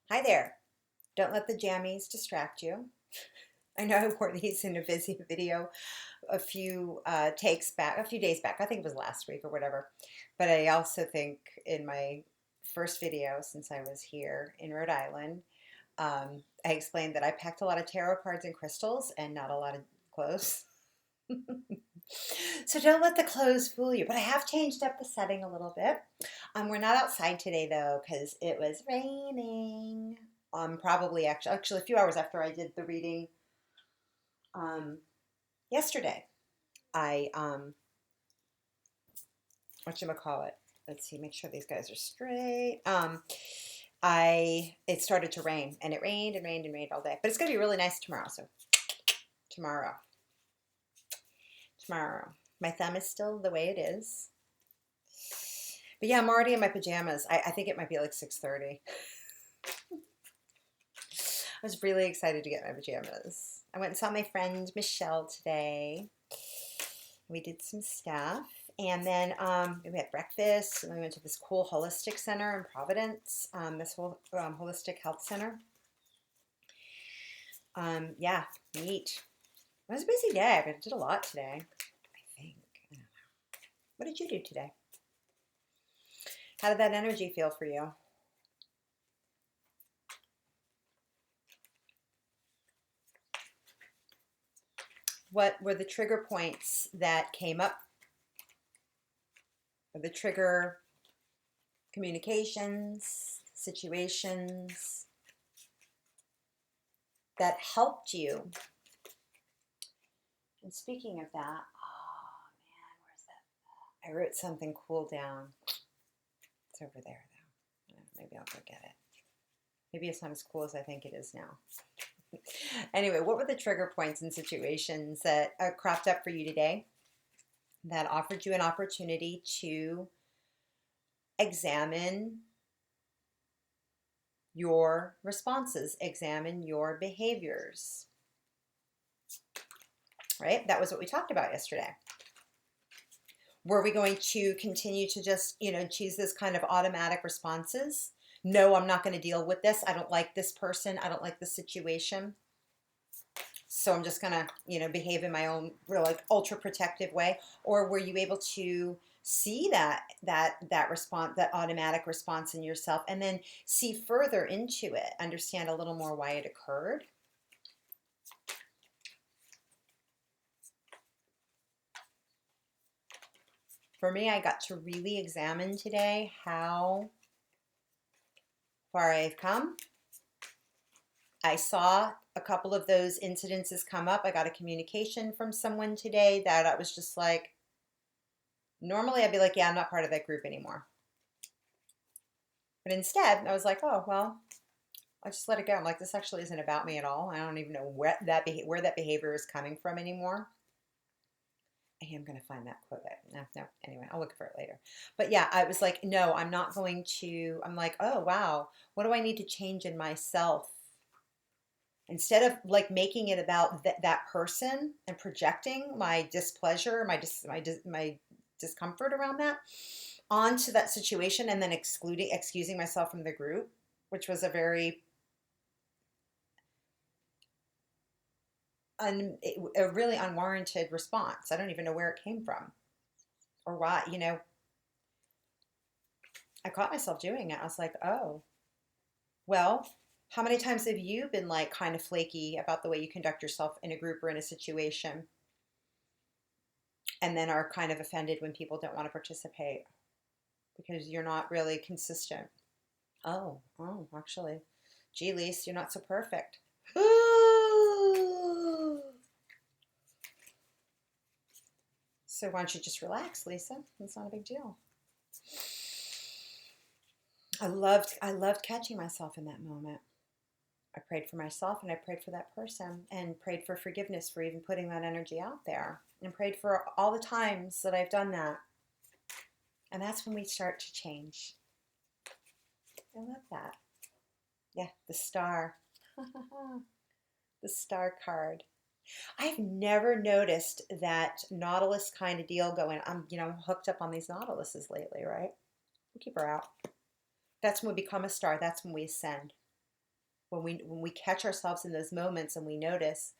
Hi there. Don't let the jammies distract you. I know I wore these in a busy video a few a few days back. I think it was last week or whatever. But I also think in my first video since I was here in Rhode Island, I explained that I packed a lot of tarot cards and crystals and not a lot of clothes. So don't let the clothes fool you. But I have changed up the setting a little bit. We're not outside today though because it was raining. Probably actually a few hours after I did the reading um, yesterday. I whatchamacallit. Let's see, make sure these guys are straight. I it started to rain and it rained and rained and rained all day. But it's gonna be really nice tomorrow. So tomorrow. Tomorrow. My thumb is still the way it is. But yeah, I'm already in my pajamas. I think it might be like 6:30. I was really excited to get my pajamas. I went and saw my friend Michelle today. We did some stuff. And then we had breakfast. And we went to this cool holistic center in Providence, this whole holistic health center. Yeah, neat. It was a busy day, but I did a lot today, I think. I don't know. What did you do today? How did that energy feel for you? What were the trigger points that came up? Or the trigger communications, situations that helped you? And speaking of that, oh man, where's that? I wrote something cool down. It's over there though. Maybe I'll go get it. Maybe it's not as cool as I think it is now. Anyway, what were the trigger points and situations that cropped up for you today that offered you an opportunity to examine your responses, examine your behaviors? Right? That was what we talked about yesterday. Were we going to continue to just, choose this kind of automatic responses? No, I'm not going to deal with this. I don't like this person. I don't like this situation. So I'm just going to, behave in my own real like ultra protective way. Or were you able to see that response, that automatic response in yourself, and then see further into it, understand a little more why it occurred? For me, I got to really examine today how far I've come. I saw a couple of those incidences come up. I got a communication from someone today that I was just like, normally I'd be like, yeah, I'm not part of that group anymore. But instead, I was like, oh, well, I just let it go. I'm like, this actually isn't about me at all. I don't even know where that behavior is coming from anymore. I am going to find that quote. No, anyway, I'll look for it later. But yeah, I was like, no, I'm not going to. I'm like, oh, wow, what do I need to change in myself? Instead of like making it about that person and projecting my displeasure, my discomfort around that onto that situation, and then excusing myself from the group, which was a very a really unwarranted response. I don't even know where it came from or why. I caught myself doing it. I was like, oh, well, how many times have you been like kind of flaky about the way you conduct yourself in a group or in a situation, and then are kind of offended when people don't want to participate because you're not really consistent? Oh, actually, gee, Lise, you're not so perfect. So why don't you just relax, Lisa? It's not a big deal. I loved catching myself in that moment. I prayed for myself and I prayed for that person and prayed for forgiveness for even putting that energy out there and prayed for all the times that I've done that. And that's when we start to change. I love that. Yeah, the star. The star card. I've never noticed that Nautilus kind of deal going. I'm hooked up on these Nautiluses lately, right? We'll keep her out. That's when we become a star. That's when we ascend. When we catch ourselves in those moments and we notice,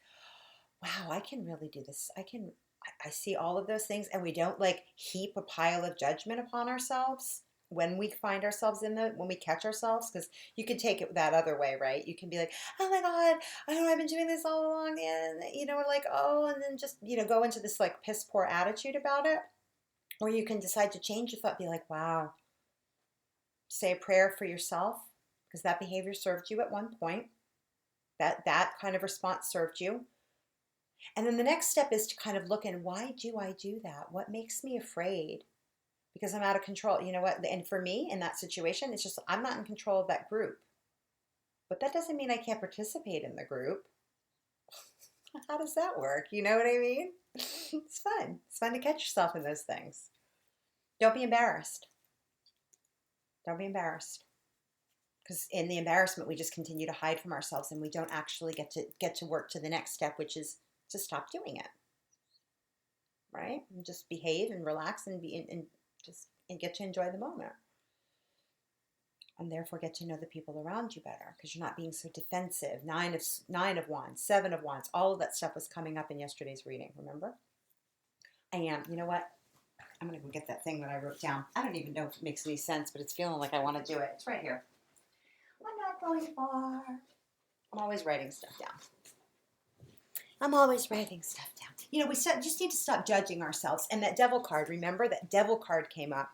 wow, I can really do this. I see all of those things, and we don't like heap a pile of judgment upon ourselves when we find ourselves when we catch ourselves, because you can take it that other way, right? You can be like, oh my God, I know I've been doing this all along, and like, oh, and then just, go into this like piss poor attitude about it. Or you can decide to change your thought, be like, wow, say a prayer for yourself, because that behavior served you at one point. That kind of response served you. And then the next step is to kind of look in, why do I do that? What makes me afraid? Because I'm out of control. You know what? And for me in that situation, it's just I'm not in control of that group. But that doesn't mean I can't participate in the group. How does that work? You know what I mean? It's fun. It's fun to catch yourself in those things. Don't be embarrassed. Don't be embarrassed. Because in the embarrassment, we just continue to hide from ourselves, and we don't actually get to work to the next step, which is to stop doing it. Right? And just behave and relax and get to enjoy the moment. And therefore get to know the people around you better, because you're not being so defensive. Nine of Wands, Seven of Wands, all of that stuff was coming up in yesterday's reading, remember? I am. You know what? I'm going to go get that thing that I wrote down. I don't even know if it makes any sense, but it's feeling like I want to do it. It's right here. I'm not going far. I'm always writing stuff down. We just need to stop judging ourselves. And that devil card, remember? That devil card came up.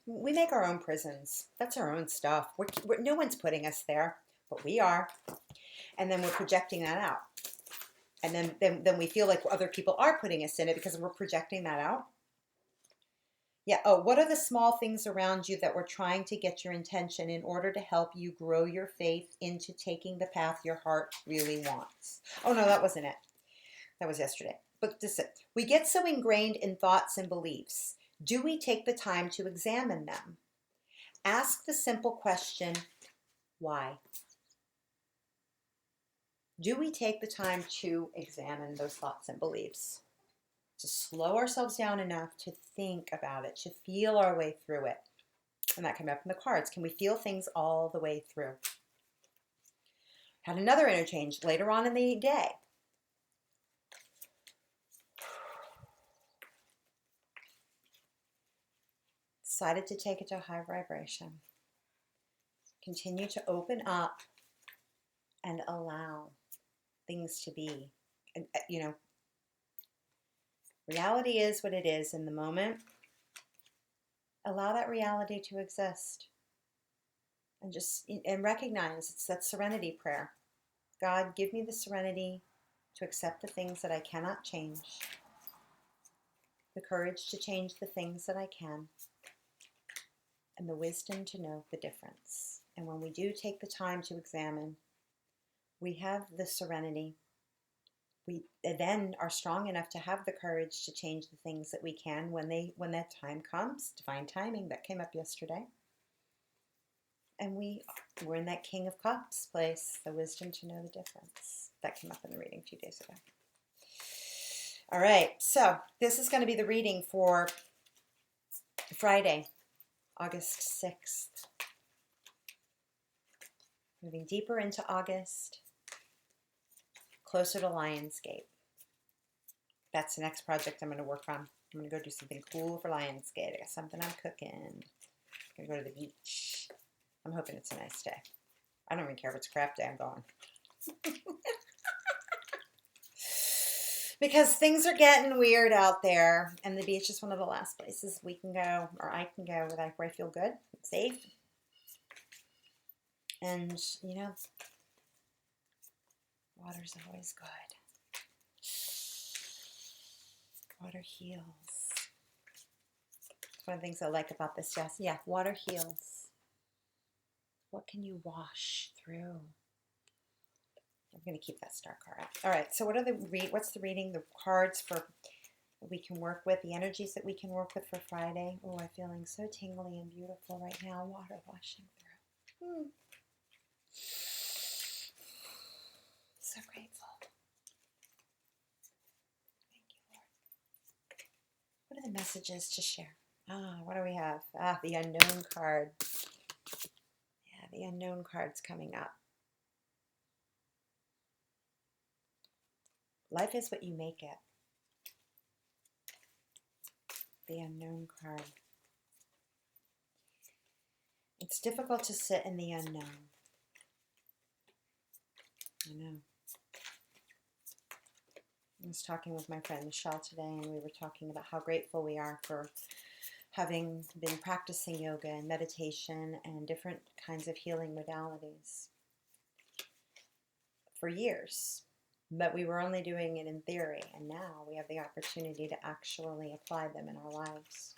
We make our own prisons. That's our own stuff. No one's putting us there, but we are. And then we're projecting that out. And then we feel like other people are putting us in it because we're projecting that out. Yeah. Oh, what are the small things around you that were trying to get your attention in order to help you grow your faith into taking the path your heart really wants? Oh, no, that wasn't it. That was yesterday. But we get so ingrained in thoughts and beliefs. Do we take the time to examine them? Ask the simple question, why? Do we take the time to examine those thoughts and beliefs? To slow ourselves down enough to think about it, to feel our way through it. And that came up in the cards. Can we feel things all the way through? Had another interchange later on in the day. Decided to take it to a high vibration. Continue to open up and allow things to be. And, reality is what it is in the moment. Allow that reality to exist. And recognize it's that serenity prayer. God, give me the serenity to accept the things that I cannot change. The courage to change the things that I can. And the wisdom to know the difference. And when we do take the time to examine, we have the serenity. We then are strong enough to have the courage to change the things that we can when that time comes. Divine timing, that came up yesterday. And we're in that King of Cups place, the wisdom to know the difference. That came up in the reading a few days ago. All right, so this is going to be the reading for Friday, August 6th. Moving deeper into August, closer to Lionsgate. That's the next project I'm going to work on. I'm going to go do something cool for Lionsgate. I got something I'm cooking. I'm going to go to the beach. I'm hoping it's a nice day. I don't even care if it's a crap day. I'm going. Because things are getting weird out there, and the beach is one of the last places we can go, or I can go, where I feel good, safe. And, water's always good. Water heals. It's one of the things I like about this, Jess. Yeah, water heals. What can you wash through? I'm going to keep that star card out. All right, so what's the reading? The cards for that we can work with, the energies that we can work with for Friday. Oh, I'm feeling so tingly and beautiful right now. Water washing through. So grateful. Thank you, Lord. What are the messages to share? What do we have? The unknown card. Yeah, the unknown card's coming up. Life is what you make it. The unknown card. It's difficult to sit in the unknown. I know. I was talking with my friend Michelle today, and we were talking about how grateful we are for having been practicing yoga and meditation and different kinds of healing modalities for years. But we were only doing it in theory, and now we have the opportunity to actually apply them in our lives.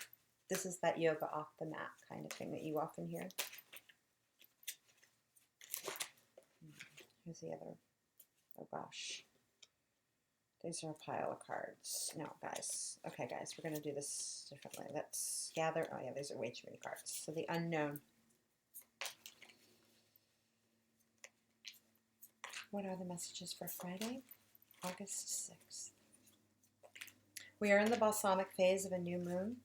This is that yoga off the mat kind of thing that you often hear. Here's the other. Oh gosh. These are a pile of cards. No, guys. Okay, guys, we're going to do this differently. Let's gather. Oh, yeah, these are way too many cards. So the unknown. What are the messages for Friday, August 6th? We are in the balsamic phase of a new moon.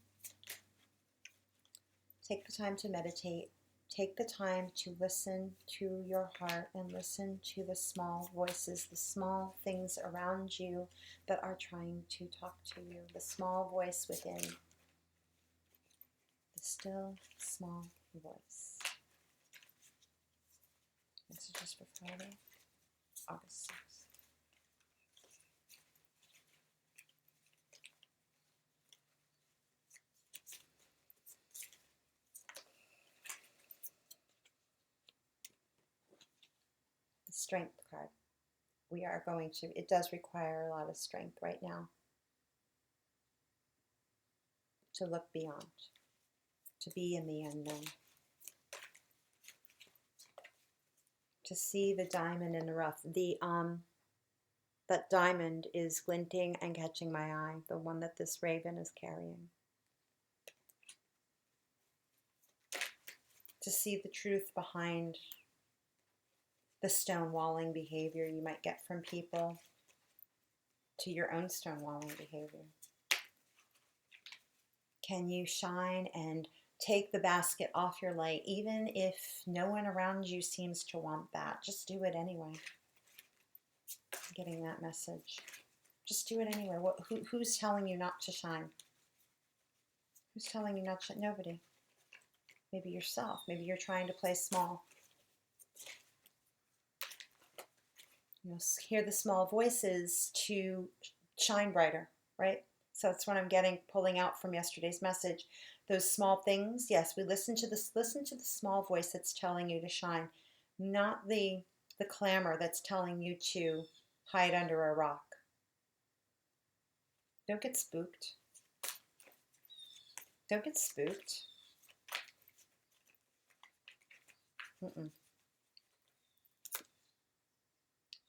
Take the time to meditate. Take the time to listen to your heart and listen to the small voices, the small things around you that are trying to talk to you, the small voice within, the still small voice. Messages for Friday, August 6th. Strength card. We are going to, it does require a lot of strength right now to look beyond, to be in the unknown, to see the diamond in the rough. That diamond is glinting and catching my eye, the one that this raven is carrying. To see the truth behind the stonewalling behavior you might get from people, to your own stonewalling behavior. Can you shine and take the basket off your light, even if no one around you seems to want that? Just do it anyway. I'm getting that message. Just do it anyway. Who's telling you not to shine? Who's telling you not to shine? Nobody. Maybe yourself. Maybe you're trying to play small. You know, hear the small voices to shine brighter, right? So that's what I'm getting, pulling out from yesterday's message. Those small things, yes, we listen to the small voice that's telling you to shine, not the clamor that's telling you to hide under a rock. Don't get spooked. Don't get spooked.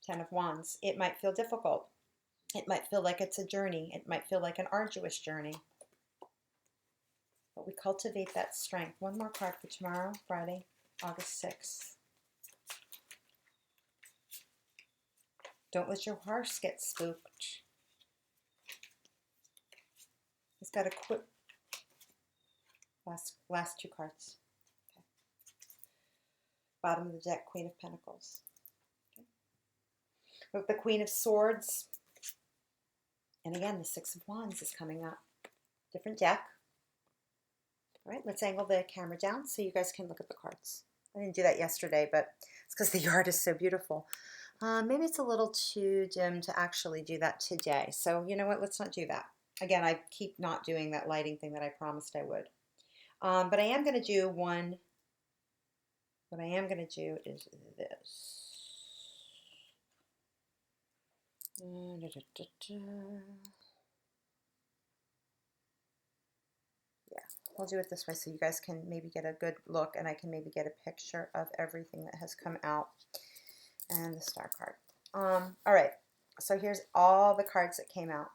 Ten of Wands. It might feel difficult. It might feel like it's a journey. It might feel like an arduous journey. But we cultivate that strength. One more card for tomorrow, Friday, August 6th. Don't let your horse get spooked. He's got a quick... Last two cards. Okay. Bottom of the deck, Queen of Pentacles. With the Queen of Swords, and again, the Six of Wands is coming up. Different deck. All right, let's angle the camera down so you guys can look at the cards. I didn't do that yesterday, but it's because the yard is so beautiful. Maybe it's a little too dim to actually do that today. So you know what, let's not do that. Again, I keep not doing that lighting thing that I promised I would. But I am going to do one. What I am going to do is this. Yeah, I'll do it this way so you guys can maybe get a good look and I can maybe get a picture of everything that has come out and the star card. All right, so here's all the cards that came out.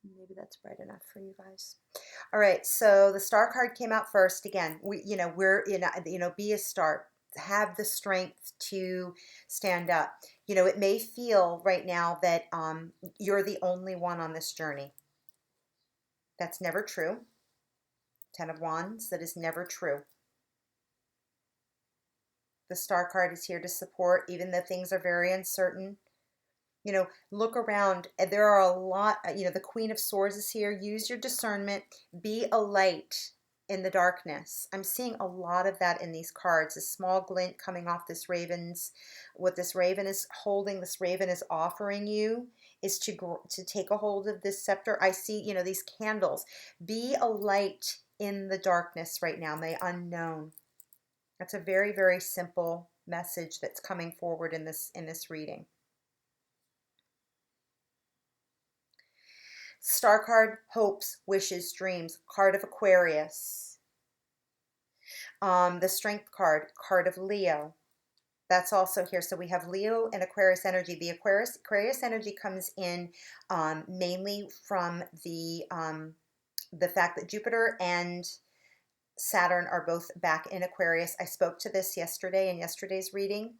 Maybe that's bright enough for you guys. All right, so the star card came out first. Again, we're in, be a star. Have the strength to stand up. You know, it may feel right now that you're the only one on this journey. That's never true. Ten of Wands, that is never true. The Star card is here to support, even though things are very uncertain. You know, look around. There are a lot, you know, the Queen of Swords is here. Use your discernment. Be a light in the darkness. I'm seeing a lot of that in these cards. A small glint coming off this raven's, what this raven is holding, this raven is offering you is to take a hold of this scepter. I see, you know, these candles. Be a light in the darkness right now, in the unknown. That's a very, very simple message that's coming forward in this reading. Star card, hopes, wishes, dreams. Card of Aquarius. The Strength card, card of Leo. That's also here. So we have Leo and Aquarius energy. The Aquarius energy comes in mainly from the fact that Jupiter and Saturn are both back in Aquarius. I spoke to this yesterday in yesterday's reading.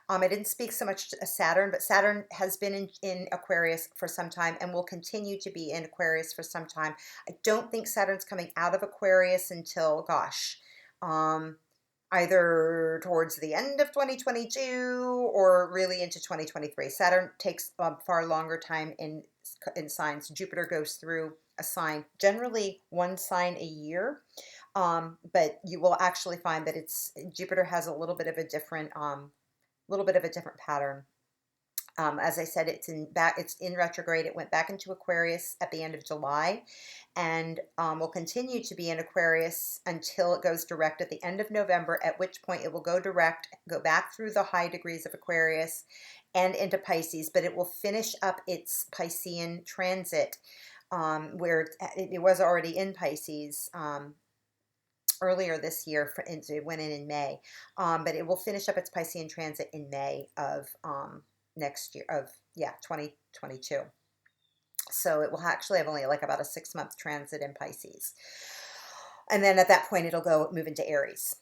I didn't speak so much to Saturn, but Saturn has been in Aquarius for some time and will continue to be in Aquarius for some time. I don't think Saturn's coming out of Aquarius until, gosh, either towards the end of 2022 or really into 2023. Saturn takes a far longer time in signs. Jupiter goes through a sign, generally one sign a year. But you will actually find that Jupiter has a little bit of a different pattern. As I said, it's in retrograde. It went back into Aquarius at the end of July, and will continue to be in Aquarius until it goes direct at the end of November, at which point it will go direct, go back through the high degrees of Aquarius and into Pisces, but it will finish up its Piscean transit, where it was already in Pisces earlier this year. It went in May, but it will finish up its Piscean transit in May of next year, of 2022. So it will actually have only like about a 6-month transit in Pisces, and then at that point it'll move into Aries.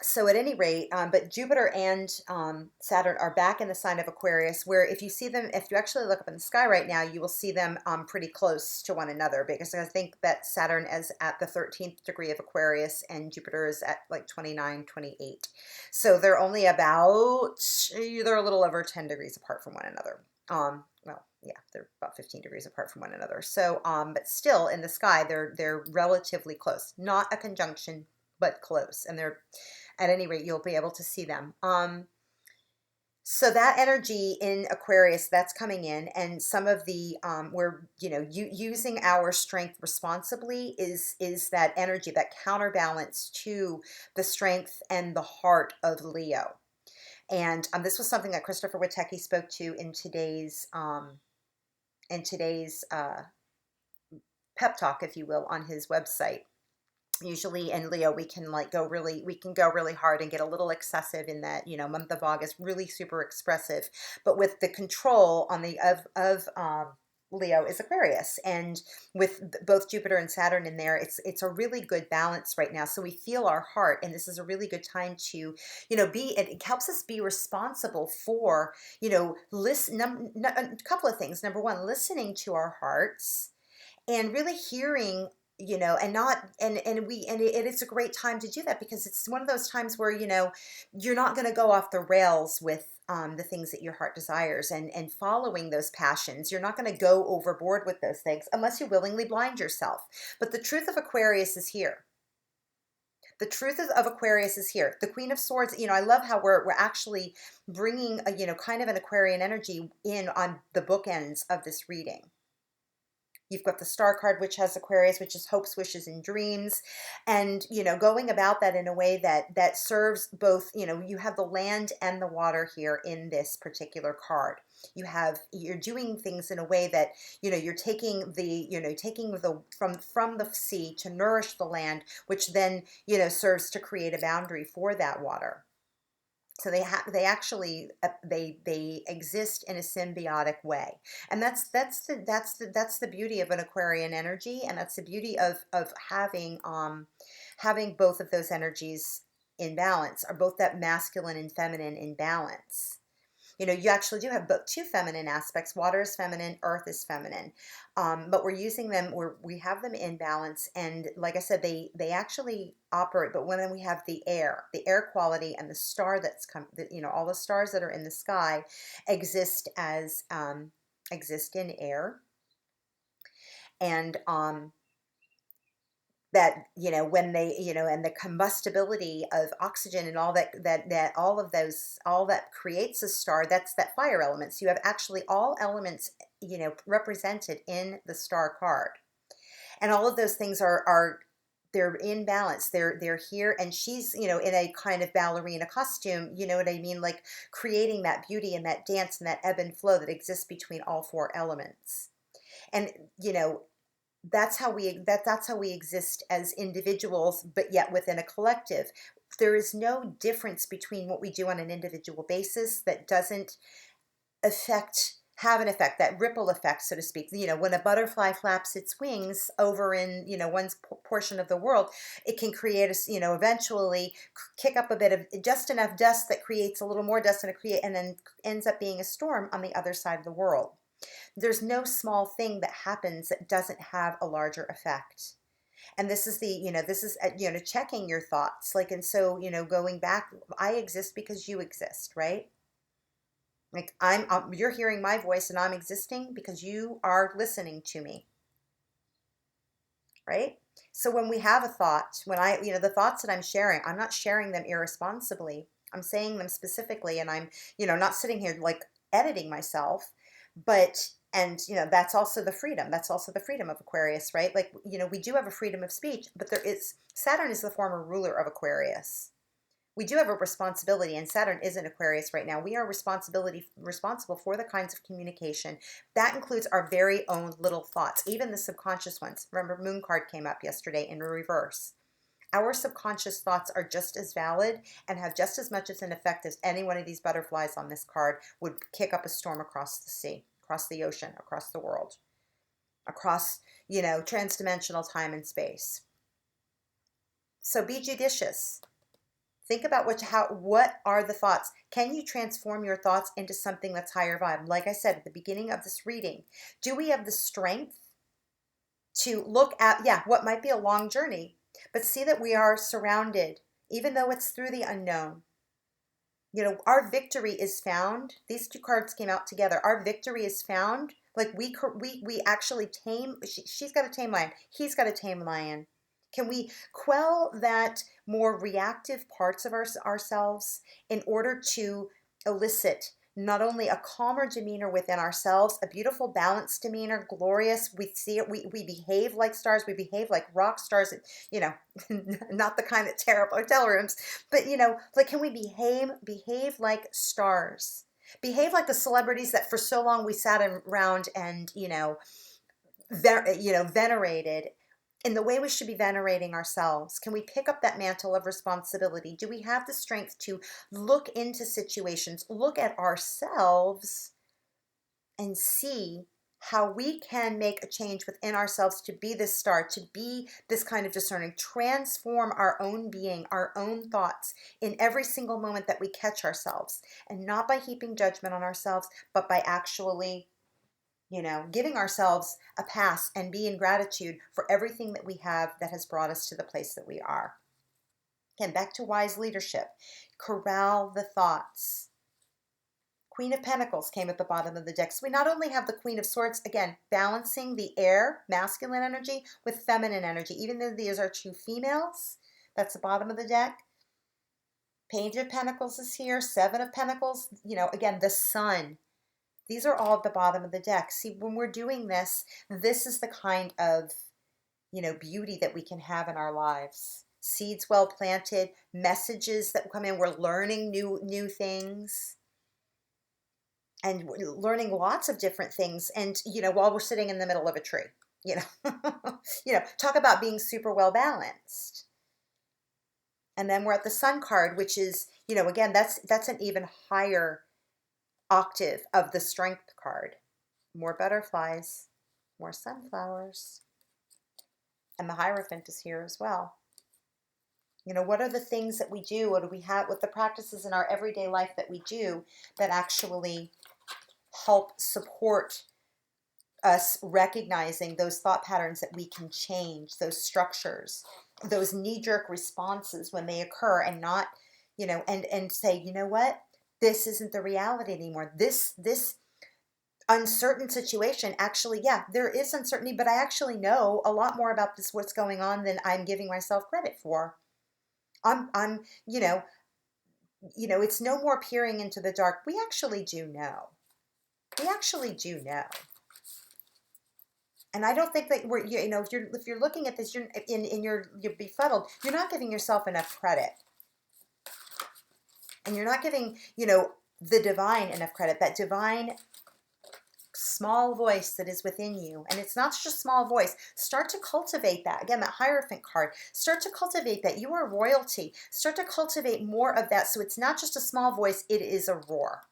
So at any rate, but Jupiter and Saturn are back in the sign of Aquarius, where if you see them, if you actually look up in the sky right now, you will see them pretty close to one another, because I think that Saturn is at the 13th degree of Aquarius and Jupiter is at like 29, 28. So they're only they're a little over 10 degrees apart from one another. Well, yeah, they're about 15 degrees apart from one another. So, but still in the sky, they're relatively close. Not a conjunction, but close. And they're, at any rate, you'll be able to see them. So that energy in Aquarius, that's coming in, and some of the we're using our strength responsibly is that energy, that counterbalance to the strength and the heart of Leo. And this was something that Christopher Witecki spoke to in today's pep talk, if you will, on his website. Usually in Leo, we can go really hard and get a little excessive in that, month of August, really super expressive. But with the control on the of Leo is Aquarius, and with both Jupiter and Saturn in there, it's a really good balance right now. So we feel our heart, and this is a really good time to, it helps us be responsible for, listen. A couple of things. Number one, listening to our hearts and really hearing, and not, and it's a great time to do that, because it's one of those times where, you're not going to go off the rails with the things that your heart desires and following those passions. You're not going to go overboard with those things unless you willingly blind yourself. But the truth of Aquarius is here. The truth of Aquarius is here. The Queen of Swords, I love how we're actually bringing a, kind of an Aquarian energy in on the bookends of this reading. You've got the Star card, which has Aquarius, which is hopes, wishes, and dreams. And, going about that in a way that serves both, you have the land and the water here in this particular card. You're doing things in a way that, you're taking from the sea to nourish the land, which then, serves to create a boundary for that water. So they exist in a symbiotic way, and that's the beauty of an Aquarian energy, and that's the beauty of having both of those energies in balance, or both that masculine and feminine in balance. You actually do have both two feminine aspects. Water is feminine, earth is feminine. But we're using them, we have them in balance. And like I said, they actually operate, but when we have the air quality and the star that's all the stars that are in the sky exist exist in air. And that when they and the combustibility of oxygen and all that all of those, all that creates a star, that's that fire element. So you have actually all elements represented in the star card, and all of those things are they're in balance. They're here, and she's in a kind of ballerina costume, you know what I mean, like creating that beauty and that dance and that ebb and flow that exists between all four elements. And that's how we exist as individuals, but yet within a collective. There is no difference between what we do on an individual basis that doesn't have an effect, that ripple effect, so to speak. When a butterfly flaps its wings over in one portion of the world, it can create eventually kick up a bit of just enough dust that creates a little more dust, and then ends up being a storm on the other side of the world. There's no small thing that happens that doesn't have a larger effect. And this is checking your thoughts, like, and so going back, I exist because you exist, right? Like you're hearing my voice, and I'm existing because you are listening to me, right? So when we have a thought, when the thoughts that I'm sharing, I'm not sharing them irresponsibly. I'm saying them specifically, and I'm not sitting here like editing myself. But that's also the freedom. That's also the freedom of Aquarius, right? Like we do have a freedom of speech, but Saturn is the former ruler of Aquarius. We do have a responsibility, and Saturn is in Aquarius right now. We are responsible for the kinds of communication. That includes our very own little thoughts, even the subconscious ones. Remember, Moon card came up yesterday in reverse. Our subconscious thoughts are just as valid and have just as much as an effect as any one of these butterflies on this card would kick up a storm across the sea, across the ocean, across the world, across, transdimensional time and space. So be judicious. Think about what are the thoughts? Can you transform your thoughts into something that's higher vibe? Like I said at the beginning of this reading, do we have the strength to look at, what might be a long journey, but see that we are surrounded, even though it's through the unknown. Our victory is found. These two cards came out together. Our victory is found. Like we actually tame. She's got a tame lion. He's got a tame lion. Can we quell that more reactive parts of ourselves in order to elicit not only a calmer demeanor within ourselves, a beautiful balanced demeanor, glorious. We see it. We behave like stars. We behave like rock stars. Not the kind that tear up hotel rooms, but like, can we behave like stars? Behave like the celebrities that for so long we sat around and venerated, in the way we should be venerating ourselves. Can we pick up that mantle of responsibility? Do we have the strength to look into situations, look at ourselves, and see how we can make a change within ourselves to be this star, to be this kind of discerning, transform our own being, our own thoughts in every single moment that we catch ourselves, and not by heaping judgment on ourselves, but by actually giving ourselves a pass and be in gratitude for everything that we have that has brought us to the place that we are. Again, back to wise leadership. Corral the thoughts. Queen of Pentacles came at the bottom of the deck. So we not only have the Queen of Swords, again, balancing the air, masculine energy, with feminine energy. Even though these are two females, that's the bottom of the deck. Page of Pentacles is here. Seven of Pentacles, again, the Sun. These are all at the bottom of the deck. See, when we're doing this, this is the kind of, beauty that we can have in our lives. Seeds well planted, messages that come in. We're learning new things, and learning lots of different things. And, while we're sitting in the middle of a tree, talk about being super well balanced. And then we're at the Sun card, which is, again, that's an even higher octave of the Strength card. More butterflies, more sunflowers, and the Hierophant is here as well. You know, what are the things that we do? What do we have? What the practices in our everyday life that we do that actually help support us recognizing those thought patterns that we can change, those structures, those knee-jerk responses when they occur, and not, you know, and say, you know what, this isn't the reality anymore. This uncertain situation, actually, yeah, there is uncertainty, but I actually know a lot more about this, what's going on, than I'm giving myself credit for. I'm, it's no more peering into the dark. We actually do know. We actually do know. And I don't think that if you're looking at this, you're befuddled. You're not giving yourself enough credit, and you're not giving the divine enough credit. That divine small voice that is within you, and it's not just a small voice. Start to cultivate that. Again, that Hierophant card. Start to cultivate that. You are royalty. Start to cultivate more of that, so it's not just a small voice. It is a roar.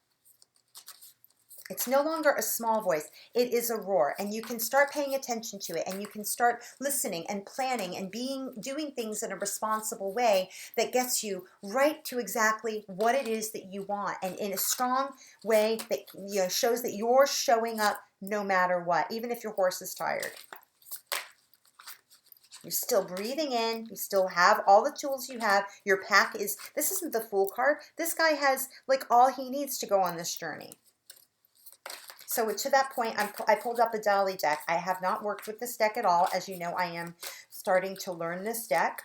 It's no longer a small voice. It is a roar, and you can start paying attention to it, and you can start listening and planning and doing things in a responsible way that gets you right to exactly what it is that you want, and in a strong way that shows that you're showing up no matter what, even if your horse is tired. You're still breathing in. You still have all the tools you have. Your pack is, this isn't the Fool card. This guy has like all he needs to go on this journey. So to that point, I pulled up a Dolly deck. I have not worked with this deck at all. As you know, I am starting to learn this deck.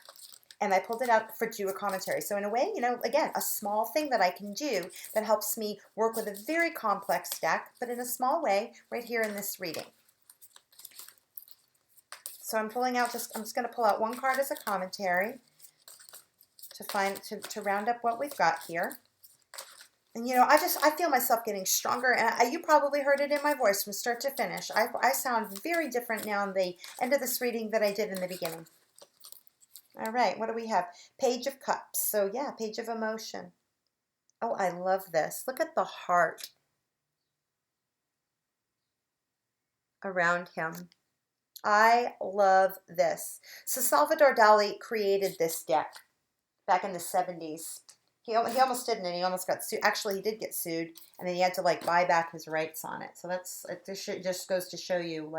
And I pulled it out to do a commentary. So in a way, again, a small thing that I can do that helps me work with a very complex deck, but in a small way, right here in this reading. So I'm just going to pull out one card as a commentary to round up what we've got here. And I feel myself getting stronger, and you probably heard it in my voice from start to finish. I sound very different now in the end of this reading than I did in the beginning. All right, what do we have? Page of Cups. So yeah, Page of Emotion. Oh, I love this. Look at the heart around him. I love this. So Salvador Dali created this deck back in the 70s. He almost didn't, and he almost got sued. Actually, he did get sued, and then he had to buy back his rights on it. So it just goes to show you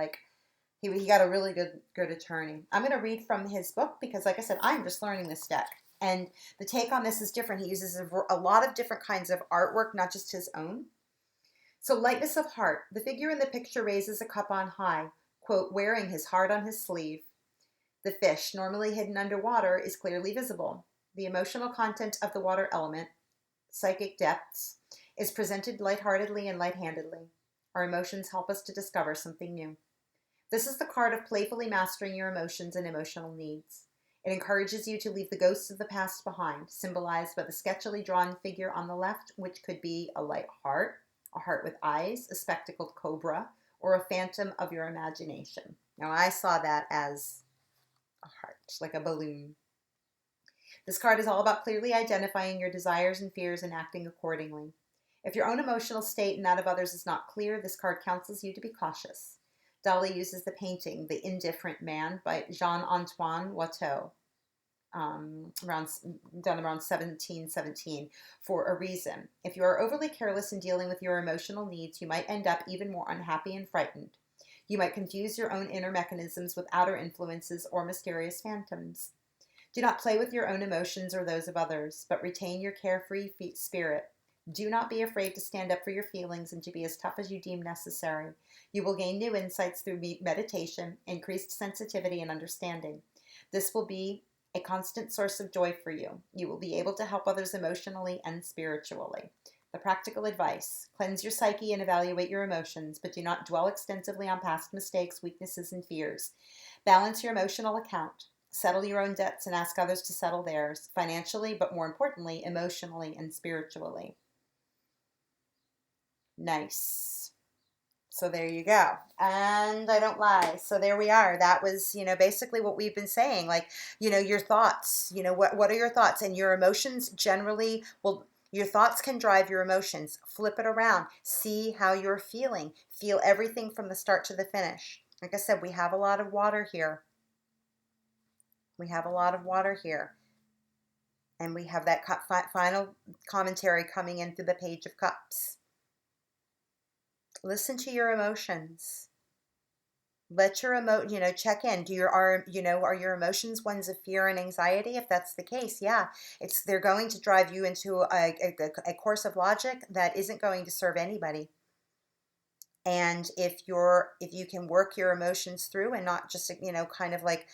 he got a really good attorney. I'm going to read from his book because, like I said, I'm just learning this deck, and the take on this is different. He uses a lot of different kinds of artwork, not just his own. So Lightness of Heart. The figure in the picture raises a cup on high, quote, wearing his heart on his sleeve. The fish, normally hidden underwater, is clearly visible. The emotional content of the water element, psychic depths, is presented lightheartedly and lighthandedly. Our emotions help us to discover something new. This is the card of playfully mastering your emotions and emotional needs. It encourages you to leave the ghosts of the past behind, symbolized by the sketchily drawn figure on the left, which could be a light heart, a heart with eyes, a spectacled cobra, or a phantom of your imagination. Now, I saw that as a heart, like a balloon. This card is all about clearly identifying your desires and fears and acting accordingly. If your own emotional state and that of others is not clear, this card counsels you to be cautious. Dali uses the painting The Indifferent Man by Jean-Antoine Watteau, done around 1717, for a reason. If you are overly careless in dealing with your emotional needs, you might end up even more unhappy and frightened. You might confuse your own inner mechanisms with outer influences or mysterious phantoms. Do not play with your own emotions or those of others, but retain your carefree spirit. Do not be afraid to stand up for your feelings and to be as tough as you deem necessary. You will gain new insights through meditation, increased sensitivity, and understanding. This will be a constant source of joy for you. You will be able to help others emotionally and spiritually. The practical advice: cleanse your psyche and evaluate your emotions, but do not dwell extensively on past mistakes, weaknesses, and fears. Balance your emotional account. Settle your own debts and ask others to settle theirs, financially, but more importantly, emotionally and spiritually. Nice. So there you go. And I don't lie. So there we are. That was, basically what we've been saying. Your thoughts, what are your thoughts? And your emotions generally your thoughts can drive your emotions. Flip it around. See how you're feeling. Feel everything from the start to the finish. Like I said, we have a lot of water here. We have a lot of water here. And we have that final commentary coming in through the Page of Cups. Listen to your emotions. Let your check in. Are your emotions ones of fear and anxiety? If that's the case, yeah, they're going to drive you into a course of logic that isn't going to serve anybody. And if you can work your emotions through and not just kind of like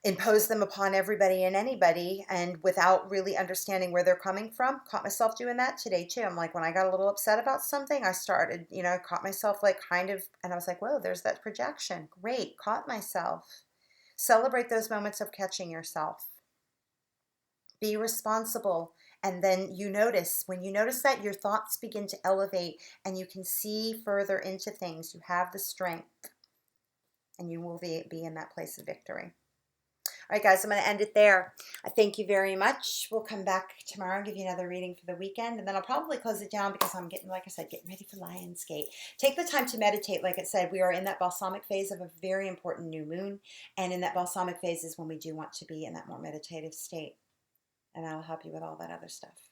impose them upon everybody and anybody, and without really understanding where they're coming from. Caught myself doing that today too. I'm like, when I got a little upset about something, I started, caught myself like kind of, and I was like, whoa, there's that projection. Great, caught myself. Celebrate those moments of catching yourself. Be responsible. And then when you notice that, your thoughts begin to elevate and you can see further into things. You have the strength and you will be in that place of victory. All right, guys, I'm going to end it there. I thank you very much. We'll come back tomorrow and give you another reading for the weekend, and then I'll probably close it down because I'm getting ready for Lionsgate. Take the time to meditate. Like I said, we are in that balsamic phase of a very important new moon, and in that balsamic phase is when we do want to be in that more meditative state, and that'll help you with all that other stuff.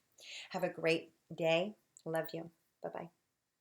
Have a great day. Love you. Bye-bye.